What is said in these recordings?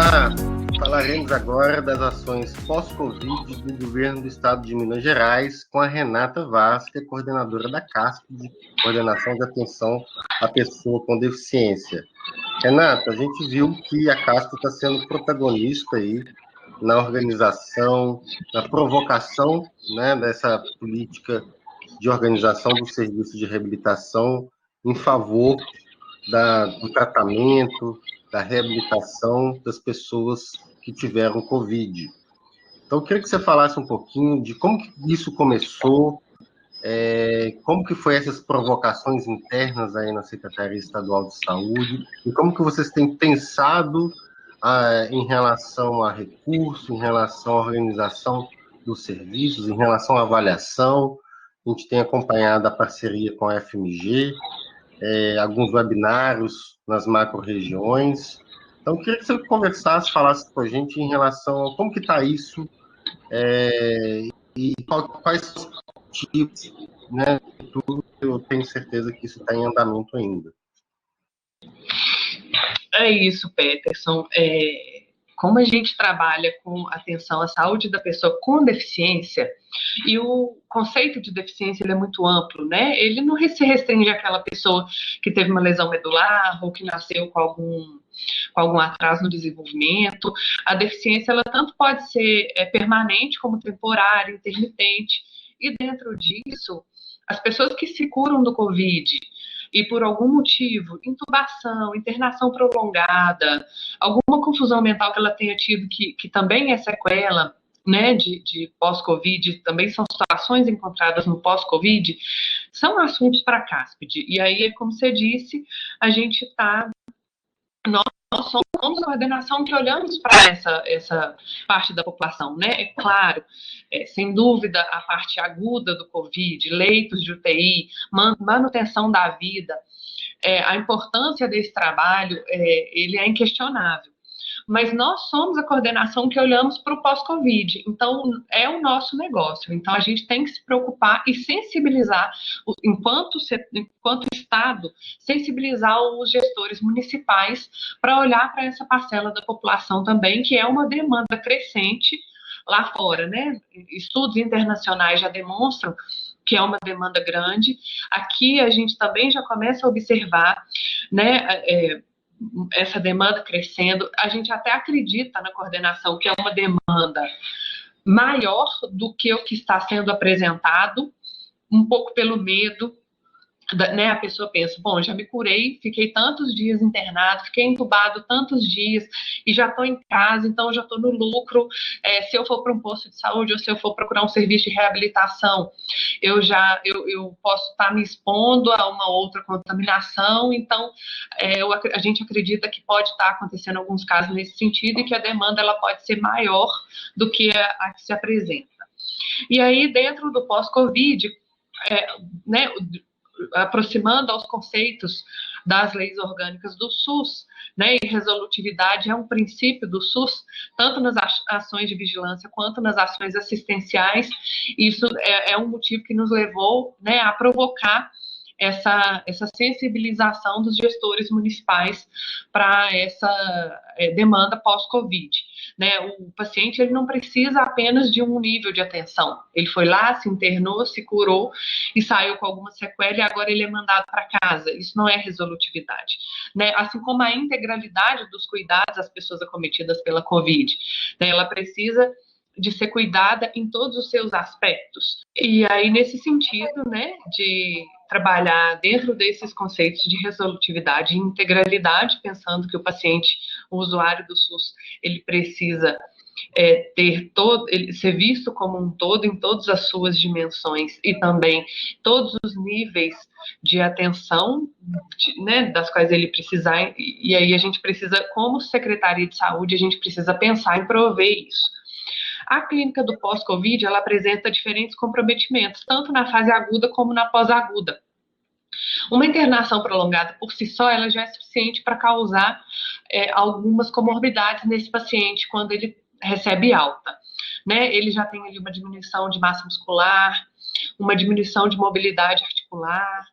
Olá, falaremos agora das ações pós-Covid do governo do estado de Minas Gerais com a Renata Vaz, que é coordenadora da CASP, Coordenação de Atenção à Pessoa com Deficiência. Renata, a gente viu que a CASP está sendo protagonista aí na organização, na provocação, né, dessa política de organização do serviço de reabilitação em favor do tratamento, da reabilitação das pessoas que tiveram Covid. Então, eu queria que você falasse um pouquinho de como que isso começou, como que foi essas provocações internas aí na Secretaria Estadual de Saúde, e como que vocês têm pensado em relação a recurso, em relação à organização dos serviços, em relação à avaliação. A gente tem acompanhado a parceria com a FMG, alguns webinários nas macro-regiões. Então, eu queria que você conversasse, falasse com a gente em relação a como que está isso, e quais são os motivos, né? Tudo, eu tenho certeza que isso está em andamento ainda. É isso, Peterson. Como a gente trabalha com atenção à saúde da pessoa com deficiência, e o conceito de deficiência ele é muito amplo, né? Ele não se restringe àquela pessoa que teve uma lesão medular ou que nasceu com algum atraso no desenvolvimento. A deficiência, ela tanto pode ser permanente como temporária, intermitente. E dentro disso, as pessoas que se curam do Covid e por algum motivo, intubação, internação prolongada, alguma confusão mental que ela tenha tido que também é sequela, né, de pós-Covid, também são situações encontradas no pós-Covid, são assuntos para a CASPED. E aí, como você disse, a gente está... Nós somos a coordenação que olhamos para essa parte da população, né? É claro, sem dúvida, a parte aguda do Covid, leitos de UTI, manutenção da vida, a importância desse trabalho, ele é inquestionável. Mas nós somos a coordenação que olhamos para o pós-Covid, então é o nosso negócio. Então a gente tem que se preocupar e sensibilizar, enquanto Estado, sensibilizar os gestores municipais para olhar para essa parcela da população também, que é uma demanda crescente lá fora, né? Estudos internacionais já demonstram que é uma demanda grande. Aqui a gente também já começa a observar, né, essa demanda crescendo. A gente até acredita na coordenação que é uma demanda maior do que o que está sendo apresentado, um pouco pelo medo, né? A pessoa pensa, bom, já me curei, fiquei tantos dias internado, fiquei entubado tantos dias e já estou em casa, então já estou no lucro. Se eu for para um posto de saúde ou se eu for procurar um serviço de reabilitação, eu posso estar me expondo a uma outra contaminação. Então a gente acredita que pode estar acontecendo alguns casos nesse sentido e que a demanda ela pode ser maior do que a que se apresenta. E aí, dentro do pós-Covid, né, aproximando aos conceitos das leis orgânicas do SUS, né, e resolutividade é um princípio do SUS, tanto nas ações de vigilância quanto nas ações assistenciais. Isso é um motivo que nos levou, né, a provocar essa sensibilização dos gestores municipais para essa demanda pós-Covid. Né? O paciente ele não precisa apenas de um nível de atenção. Ele foi lá, se internou, se curou e saiu com alguma sequela e agora ele é mandado para casa. Isso não é resolutividade. Né? Assim como a integralidade dos cuidados às pessoas acometidas pela Covid. Né? Ela precisa de ser cuidada em todos os seus aspectos. E aí, nesse sentido, né, de trabalhar dentro desses conceitos de resolutividade e integralidade, pensando que o paciente, o usuário do SUS, ele precisa ele ser visto como um todo em todas as suas dimensões e também todos os níveis de atenção, né, das quais ele precisar. E aí a gente precisa, como Secretaria de Saúde, a gente precisa pensar em prover isso. A clínica do pós-Covid, ela apresenta diferentes comprometimentos, tanto na fase aguda como na pós-aguda. Uma internação prolongada por si só, ela já é suficiente para causar algumas comorbidades nesse paciente quando ele recebe alta. Né? Ele já tem ali uma diminuição de massa muscular, uma diminuição de mobilidade articular,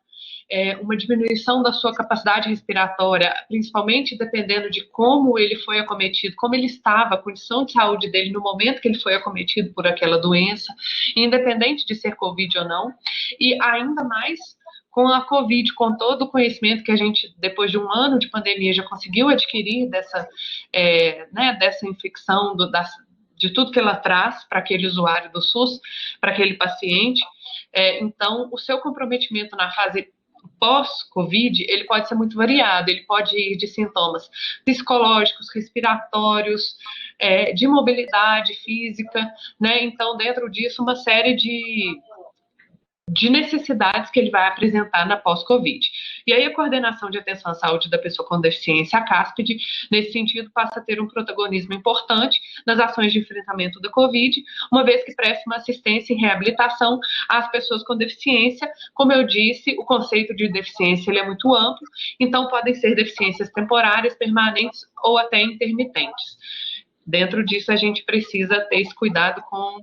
uma diminuição da sua capacidade respiratória, principalmente dependendo de como ele foi acometido, como ele estava, a condição de saúde dele no momento que ele foi acometido por aquela doença, independente de ser Covid ou não, e ainda mais com a Covid, com todo o conhecimento que a gente, depois de um ano de pandemia, já conseguiu adquirir dessa infecção, de tudo que ela traz para aquele usuário do SUS, para aquele paciente. Então, o seu comprometimento na fase pós-Covid, ele pode ser muito variado, ele pode ir de sintomas psicológicos, respiratórios, de mobilidade física, né? Então, dentro disso, uma série de necessidades que ele vai apresentar na pós-Covid. E aí a coordenação de atenção à saúde da pessoa com deficiência, a CASPED, nesse sentido, passa a ter um protagonismo importante nas ações de enfrentamento da Covid, uma vez que presta uma assistência e reabilitação às pessoas com deficiência. Como eu disse, o conceito de deficiência ele é muito amplo, então podem ser deficiências temporárias, permanentes ou até intermitentes. Dentro disso, a gente precisa ter esse cuidado com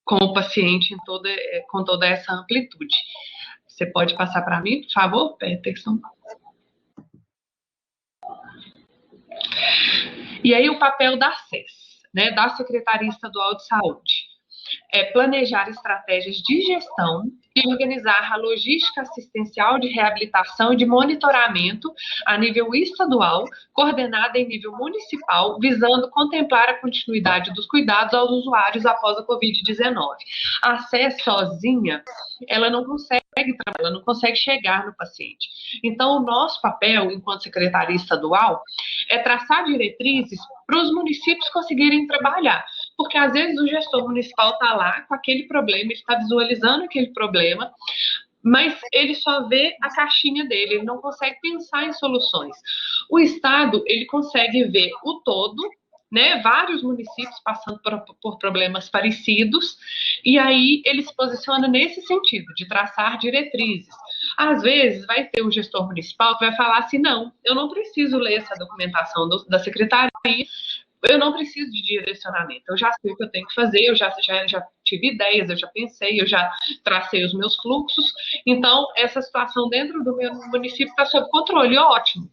o paciente com toda essa amplitude. Você pode passar para mim, por favor, Peterson? E aí o papel da SES, né, da Secretaria Estadual de Saúde, é planejar estratégias de gestão e organizar a logística assistencial de reabilitação e de monitoramento a nível estadual, coordenada em nível municipal, visando contemplar a continuidade dos cuidados aos usuários após a Covid-19. A SES sozinha, ela não consegue trabalhar, ela não consegue chegar no paciente. Então, o nosso papel, enquanto Secretaria Estadual, é traçar diretrizes para os municípios conseguirem trabalhar. Porque, às vezes, o gestor municipal está lá com aquele problema, ele está visualizando aquele problema, mas ele só vê a caixinha dele, ele não consegue pensar em soluções. O Estado, ele consegue ver o todo, né, vários municípios passando por problemas parecidos, e aí ele se posiciona nesse sentido, de traçar diretrizes. Às vezes, vai ter um gestor municipal que vai falar assim, não, eu não preciso ler essa documentação da secretaria, eu não preciso de direcionamento, eu já sei o que eu tenho que fazer, eu já tive ideias, eu já pensei, eu já tracei os meus fluxos, então essa situação dentro do meu município está sob controle, ótimo,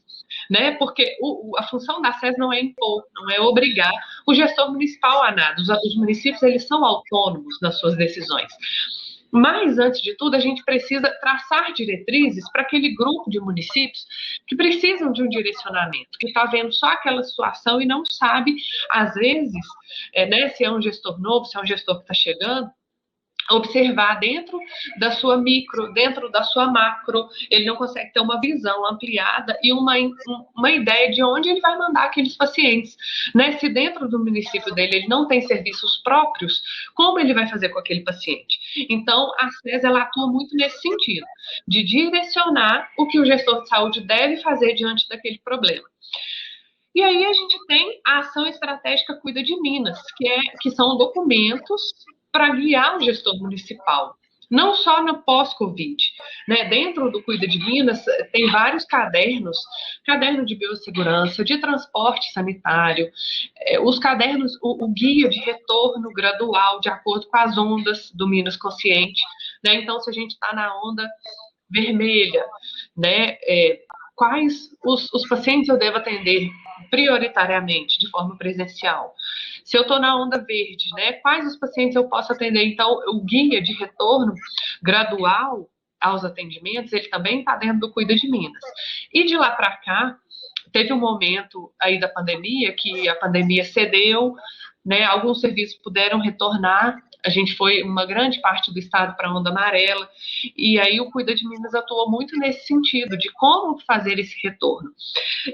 né? Porque a função da SES não é impor, não é obrigar o gestor municipal a nada, os municípios eles são autônomos nas suas decisões. Mas, antes de tudo, a gente precisa traçar diretrizes para aquele grupo de municípios que precisam de um direcionamento, que está vendo só aquela situação e não sabe, às vezes, né, se é um gestor novo, se é um gestor que está chegando, observar dentro da sua micro, dentro da sua macro, ele não consegue ter uma visão ampliada e uma ideia de onde ele vai mandar aqueles pacientes, né? Se dentro do município dele ele não tem serviços próprios, como ele vai fazer com aquele paciente? Então, a SES, ela atua muito nesse sentido, de direcionar o que o gestor de saúde deve fazer diante daquele problema. E aí a gente tem a ação estratégica Cuida de Minas, que são documentos para guiar o gestor municipal, não só no pós-Covid, né? Dentro do Cuida de Minas tem vários cadernos, caderno de biossegurança, de transporte sanitário, os cadernos, o guia de retorno gradual de acordo com as ondas do Minas Consciente, né? Então, se a gente está na onda vermelha, né? Quais os pacientes eu devo atender prioritariamente, de forma presencial? Se eu estou na onda verde, né, quais os pacientes eu posso atender? Então, o guia de retorno gradual aos atendimentos, ele também está dentro do Cuida de Minas. E de lá para cá, teve um momento aí da pandemia, que a pandemia cedeu, né, alguns serviços puderam retornar, a gente foi uma grande parte do estado para a onda amarela, e aí o Cuida de Minas atuou muito nesse sentido, de como fazer esse retorno.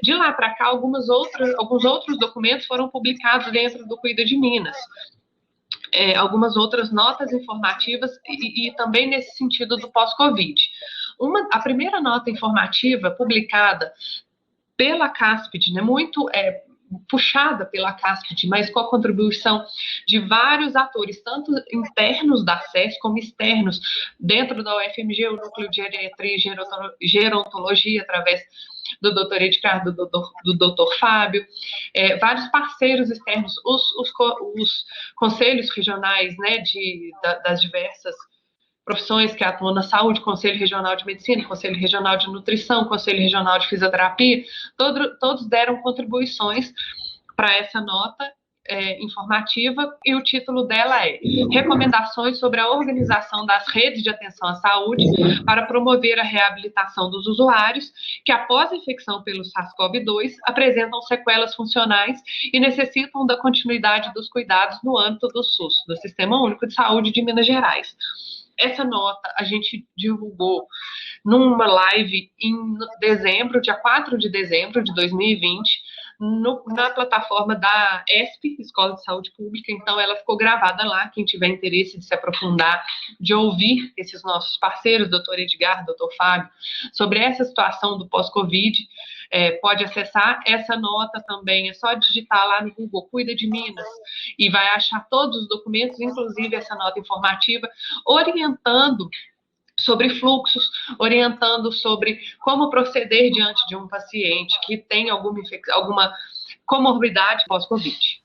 De lá para cá, alguns outros documentos foram publicados dentro do Cuida de Minas. Algumas outras notas informativas e também nesse sentido do pós-Covid. A primeira nota informativa publicada pela CASPED, né, muito puxada pela CASPED, mas com a contribuição de vários atores, tanto internos da SES como externos, dentro da UFMG, o Núcleo de Geriatria e Gerontologia, através do doutor Edgar, do doutor Fábio, vários parceiros externos, os conselhos regionais, né, das diversas profissões que atuam na saúde, Conselho Regional de Medicina, Conselho Regional de Nutrição, Conselho Regional de Fisioterapia, todos deram contribuições para essa nota informativa, e o título dela é Recomendações sobre a organização das redes de atenção à saúde para promover a reabilitação dos usuários que, após a infecção pelo SARS-CoV-2, apresentam sequelas funcionais e necessitam da continuidade dos cuidados no âmbito do SUS, do Sistema Único de Saúde de Minas Gerais. Essa nota a gente divulgou numa live em dezembro, dia 4 de dezembro de 2020, na plataforma da ESP, Escola de Saúde Pública. Então ela ficou gravada lá, quem tiver interesse de se aprofundar, de ouvir esses nossos parceiros, doutor Edgar, doutor Fábio, sobre essa situação do pós-Covid, pode acessar essa nota também, é só digitar lá no Google Cuida de Minas, e vai achar todos os documentos, inclusive essa nota informativa, orientando sobre fluxos, orientando sobre como proceder diante de um paciente que tem alguma comorbidade pós-Covid.